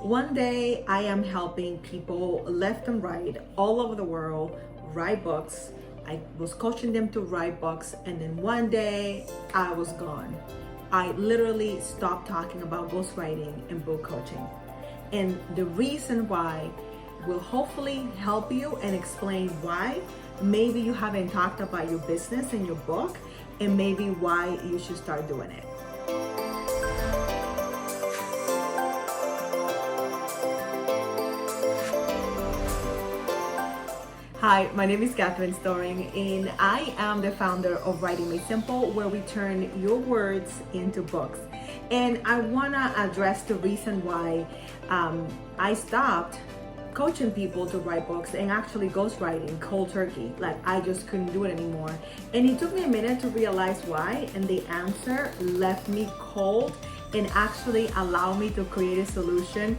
One day I am helping people left and right all over the world write books. I was coaching them to write books, and then one day I was gone. I literally stopped talking about ghostwriting and book coaching. And the reason why will hopefully help you and explain why maybe you haven't talked about your business and your book, and maybe why you should start doing it. Hi, my name is Catherine Storing, and I am the founder of Writing Made Simple, where we turn your words into books. And I want to address the reason why I stopped coaching people to write books and actually ghostwriting cold turkey. Like, I just couldn't do it anymore. And it took me a minute to realize why, and the answer left me cold and actually allowed me to create a solution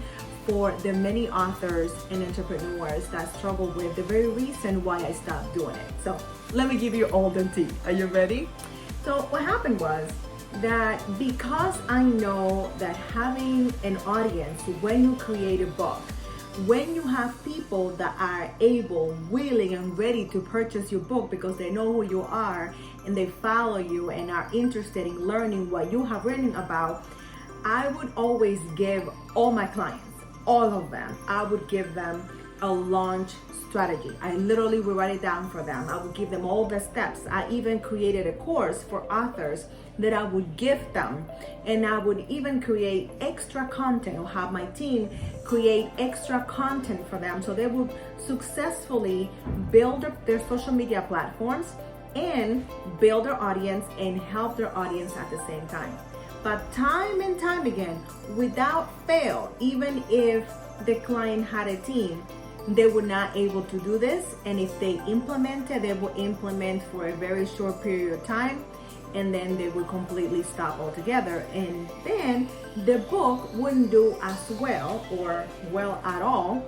for the many authors and entrepreneurs that struggle with the very reason why I stopped doing it. So let me give you all the tea. Are you ready? So what happened was that because I know that having an audience when you create a book, when you have people that are able, willing, and ready to purchase your book because they know who you are and they follow you and are interested in learning what you have written about, I would always give all my clients, all of them, I would give them a launch strategy. I literally would write it down for them. I would give them all the steps. I even created a course for authors that I would give them, and I would even create extra content or have my team create extra content for them so they would successfully build up their social media platforms and build their audience and help their audience at the same time. But time and time again, without fail, even if the client had a team, they were not able to do this. And if they implemented, they will implement for a very short period of time, and then they would completely stop altogether. And then the book wouldn't do as well or well at all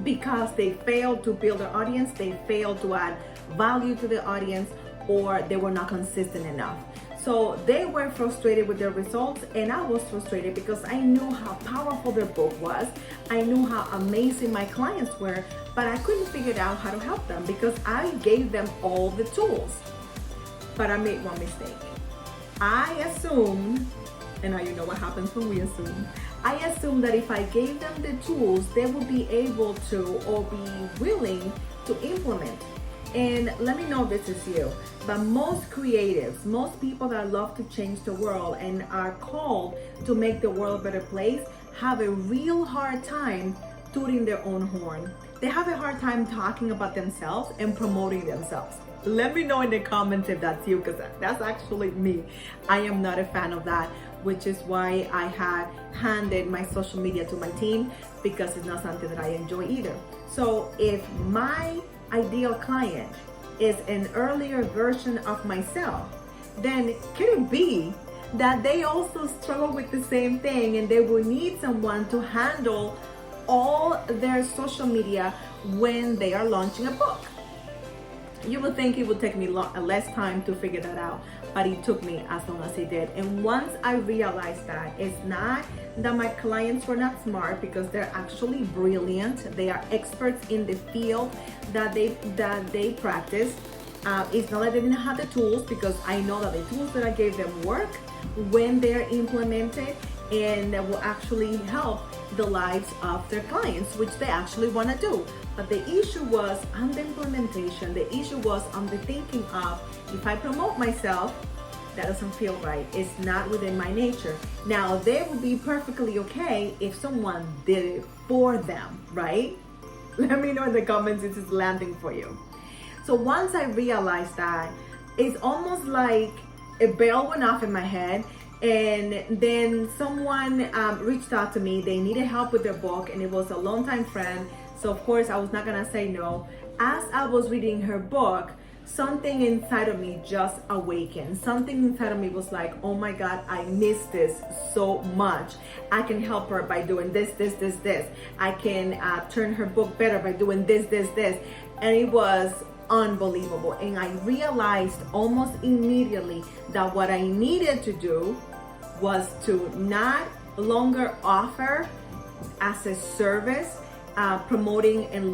because they failed to build an audience, they failed to add value to the audience, or they were not consistent enough. So they were frustrated with their results, and I was frustrated because I knew how powerful their book was. I knew how amazing my clients were, but I couldn't figure out how to help them because I gave them all the tools. But I made one mistake. I assumed, and now you know what happens when we assume, I assumed that if I gave them the tools, they would be able to or be willing to implement. And let me know if this is you, but most creatives, most people that love to change the world and are called to make the world a better place have a real hard time tooting their own horn. They have a hard time talking about themselves and promoting themselves. Let me know in the comments if that's you, because that's actually me. I am not a fan of that, which is why I had handed my social media to my team, because it's not something that I enjoy either. So if my ideal client is an earlier version of myself, then could it be that they also struggle with the same thing and they will need someone to handle all their social media when they are launching a book? You would think it would take me less time to figure that out, but it took me as long as it did. And once I realized that, it's not that my clients were not smart, because they're actually brilliant. They are experts in the field that they practice. It's not that they didn't have the tools, because I know that the tools that I gave them work when they're implemented, and that will actually help the lives of their clients, which they actually want to do. But the issue was on the implementation. The issue was on the thinking of, if I promote myself, that doesn't feel right. It's not within my nature. Now, they would be perfectly okay if someone did it for them, right? Let me know in the comments if it's landing for you. So once I realized that, it's almost like a bell went off in my head. And then someone reached out to me. They needed help with their book, and it was a longtime friend. So of course I was not gonna say no. As I was reading her book, something inside of me just awakened. Something inside of me was like, oh my God, I miss this so much. I can help her by doing this. I can turn her book better by doing this. And it was unbelievable. And I realized almost immediately that what I needed to do was to not longer offer as a service, promoting and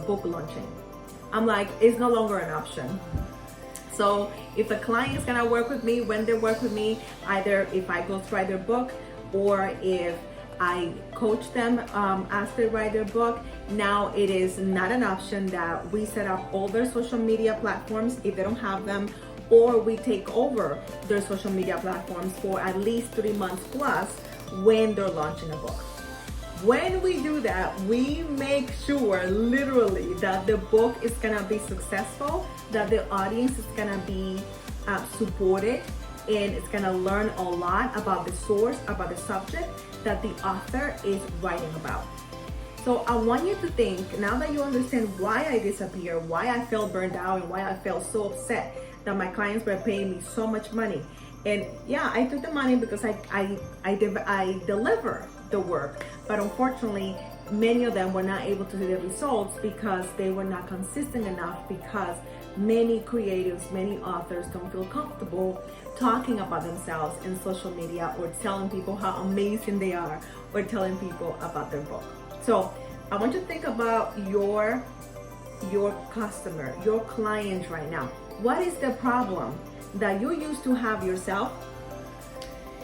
book launching. I'm like, it's no longer an option. So if a client is gonna work with me, when they work with me, either if I ghostwrite their book or if I coach them as they write their book, now it is not an option that we set up all their social media platforms if they don't have them, or we take over their social media platforms for at least 3 months plus when they're launching a book. When we do that, we make sure literally that the book is gonna be successful, that the audience is gonna be supported, and it's gonna learn a lot about the source, about the subject that the author is writing about. So I want you to think, now that you understand why I disappear, why I felt burned out, and why I felt so upset that my clients were paying me so much money. And yeah, I took the money because I deliver the work, but unfortunately, many of them were not able to see the results because they were not consistent enough, because many creatives, many authors don't feel comfortable talking about themselves in social media or telling people how amazing they are or telling people about their book. So I want you to think about your customer, your client right now. What is the problem that you used to have yourself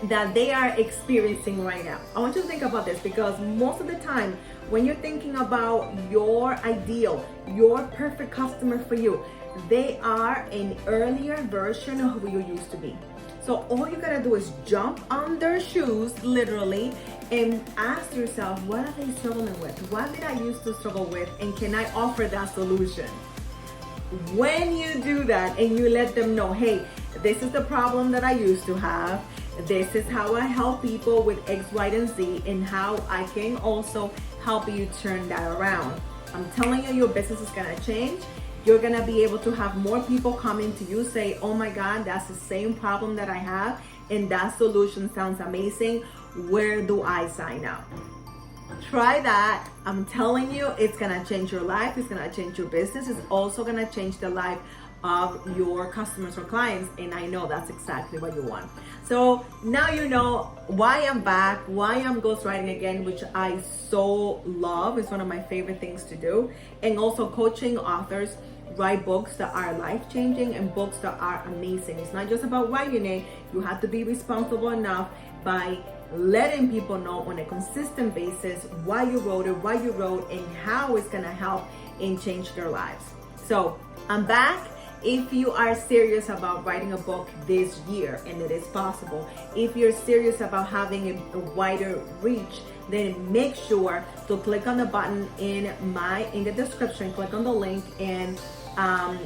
that they are experiencing right now? I want you to think about this, because most of the time when you're thinking about your ideal, your perfect customer for you, they are an earlier version of who you used to be. So all you gotta do is jump on their shoes, literally, and ask yourself, what are they struggling with? What did I used to struggle with? And can I offer that solution? When you do that and you let them know, hey, this is the problem that I used to have, this is how I help people with X, Y, and Z, and how I can also help you turn that around. I'm telling you, your business is gonna change. You're gonna be able to have more people coming to you, say, oh my God, that's the same problem that I have, and that solution sounds amazing. Where do I sign up? Try that. I'm telling you, it's gonna change your life. It's gonna change your business. It's also gonna change the life of your customers or clients, and I know that's exactly what you want. So now you know why I'm back, why I'm ghostwriting again, which I so love. It's one of my favorite things to do, and also coaching authors write books that are life-changing and books that are amazing. It's not just about writing it. You have to be responsible enough by letting people know on a consistent basis why you wrote it, and how it's gonna help and change their lives. So I'm back. If you are serious about writing a book this year, and it is possible, if you're serious about having a wider reach, then make sure to click on the button in the description, click on the link, and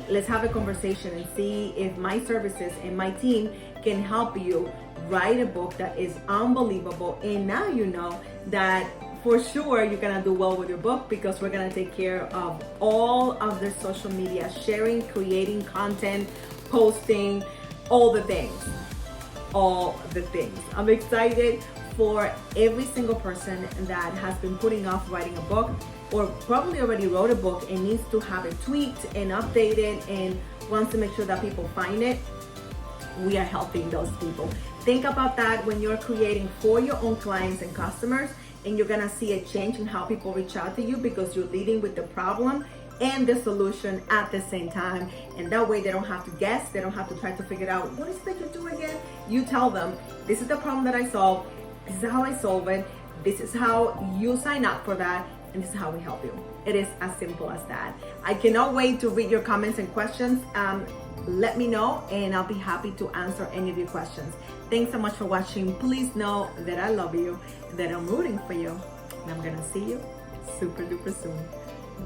let's have a conversation and see if my services and my team can help you write a book that is unbelievable. And now you know that for sure you're gonna do well with your book, because we're gonna take care of all of the social media, sharing, creating content, posting, all the things. I'm excited for every single person that has been putting off writing a book, or probably already wrote a book and needs to have it tweaked and updated and wants to make sure that people find it. We are helping those people. Think about that when you're creating for your own clients and customers, and you're gonna see a change in how people reach out to you, because you're leading with the problem and the solution at the same time. And that way they don't have to guess, they don't have to try to figure out, what is it that you do again? You tell them, this is the problem that I solve, this is how I solve it, this is how you sign up for that, and this is how we help you. It is as simple as that. I cannot wait to read your comments and questions. Let me know, and I'll be happy to answer any of your questions. Thanks so much for watching. Please know that I love you, that I'm rooting for you, and I'm gonna see you super duper soon.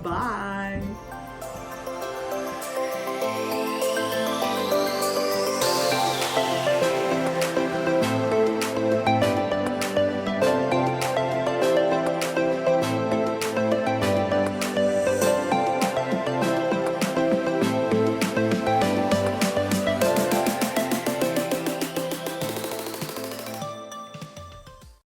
Bye.